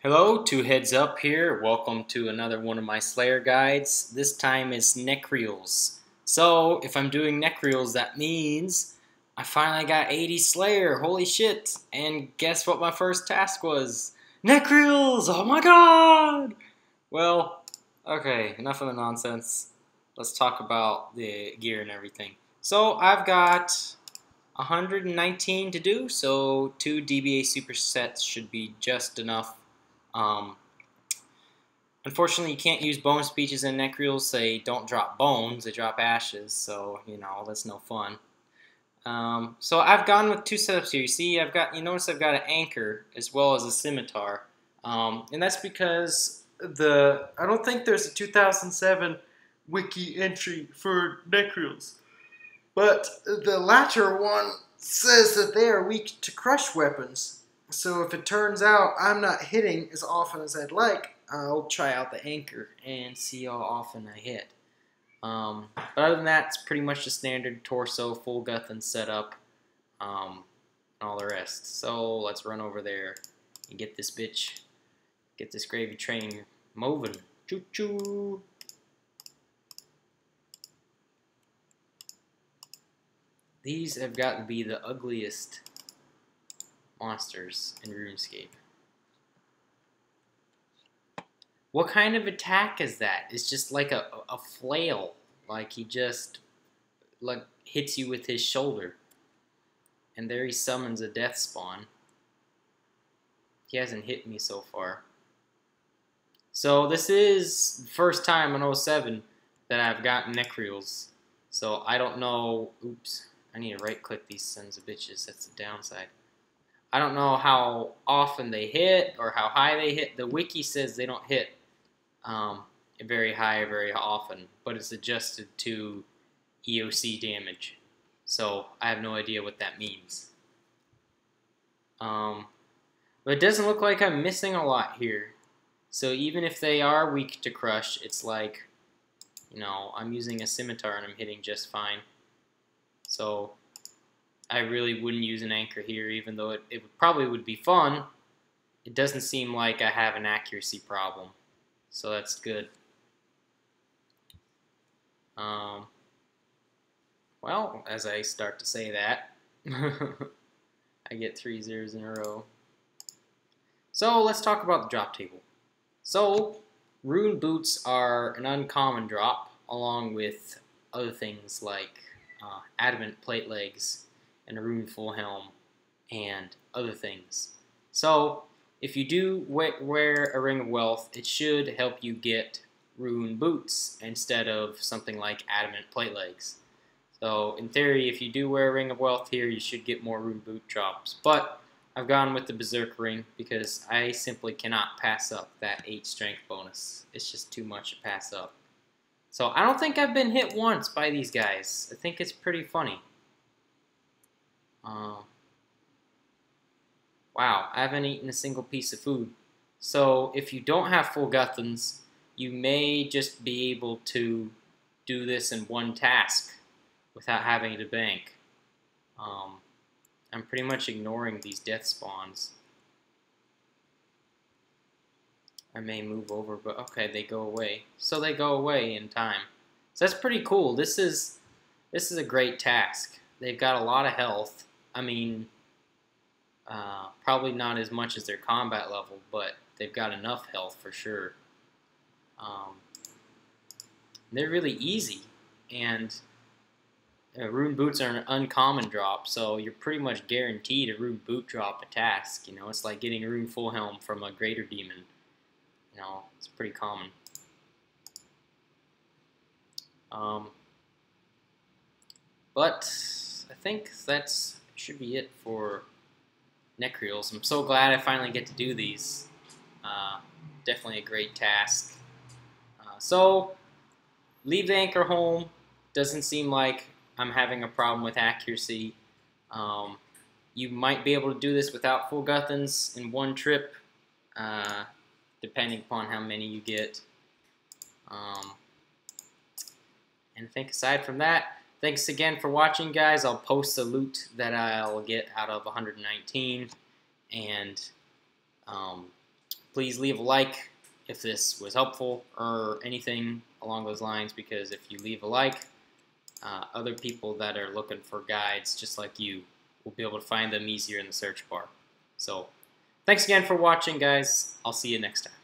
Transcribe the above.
Hello, two heads up here. Welcome to another one of my Slayer guides. This time is Nechryaels. So, if I'm doing Nechryaels, that means I finally got 80 Slayer. Holy shit. And guess what my first task was? Nechryaels! Oh my god! Well, okay, enough of the nonsense. Let's talk about the gear and everything. So, I've got 119 to do, so 2 DBA supersets should be just enough. Um, Unfortunately, you can't use bone speeches in Nechryaels. They don't drop bones, they drop ashes, so, that's no fun. So I've gone with two setups here. You see, you notice I've got an anchor as well as a scimitar. And that's because I don't think there's a 2007 wiki entry for Nechryaels. But the latter one says that they are weak to crush weapons. So if it turns out I'm not hitting as often as I'd like, I'll try out the anchor and see how often I hit. But other than that, it's pretty much the standard torso, full Guthan setup, and all the rest. So let's run over there and get this gravy train moving. Choo choo! These have got to be the ugliest monsters in RuneScape. What kind of attack is that? It's just like a flail. Like he just hits you with his shoulder. And there he summons a death spawn. He hasn't hit me so far. So this is the first time in 07 that I've gotten Nechryaels. So I don't know. Oops. I need to right click these sons of bitches. That's the downside. I don't know how often they hit or how high they hit. The wiki says they don't hit very high or very often, but it's adjusted to EOC damage. So I have no idea what that means. But it doesn't look like I'm missing a lot here. So even if they are weak to crush, it's like, I'm using a scimitar and I'm hitting just fine. So I really wouldn't use an anchor here, even though it probably would be fun. It doesn't seem like I have an accuracy problem, so that's good. Well, as I start to say that, I get 3 zeros in a row. So let's talk about the drop table. So rune boots are an uncommon drop, along with other things like adamant plate legs and a rune full helm and other things. So if you do wear a ring of wealth, it should help you get rune boots instead of something like adamant plate legs. So in theory, if you do wear a ring of wealth here, you should get more rune boot drops. But I've gone with the berserk ring because I simply cannot pass up that 8 strength bonus. It's just too much to pass up. So I don't think I've been hit once by these guys. I think it's pretty funny. Wow, I haven't eaten a single piece of food. So if you don't have full Guthans, you may just be able to do this in one task without having to bank. I'm pretty much ignoring these death spawns. I may move over, but okay, they go away. So they go away in time. So that's pretty cool. This is a great task. They've got a lot of health. I mean, probably not as much as their combat level, but they've got enough health for sure. They're really easy, and rune boots are an uncommon drop, so you're pretty much guaranteed a rune boot drop a task. It's like getting a rune full helm from a greater demon. It's pretty common. But I think that should be it for Nechryaels. I'm so glad I finally get to do these. Definitely a great task. So leave the anchor home. Doesn't seem like I'm having a problem with accuracy. You might be able to do this without full Guthans in one trip, depending upon how many you get. And I think aside from that, thanks again for watching, guys. I'll post the loot that I'll get out of 119, and Please leave a like if this was helpful or anything along those lines, because if you leave a like, other people that are looking for guides just like you will be able to find them easier in the search bar. So thanks again for watching, guys. I'll see you next time.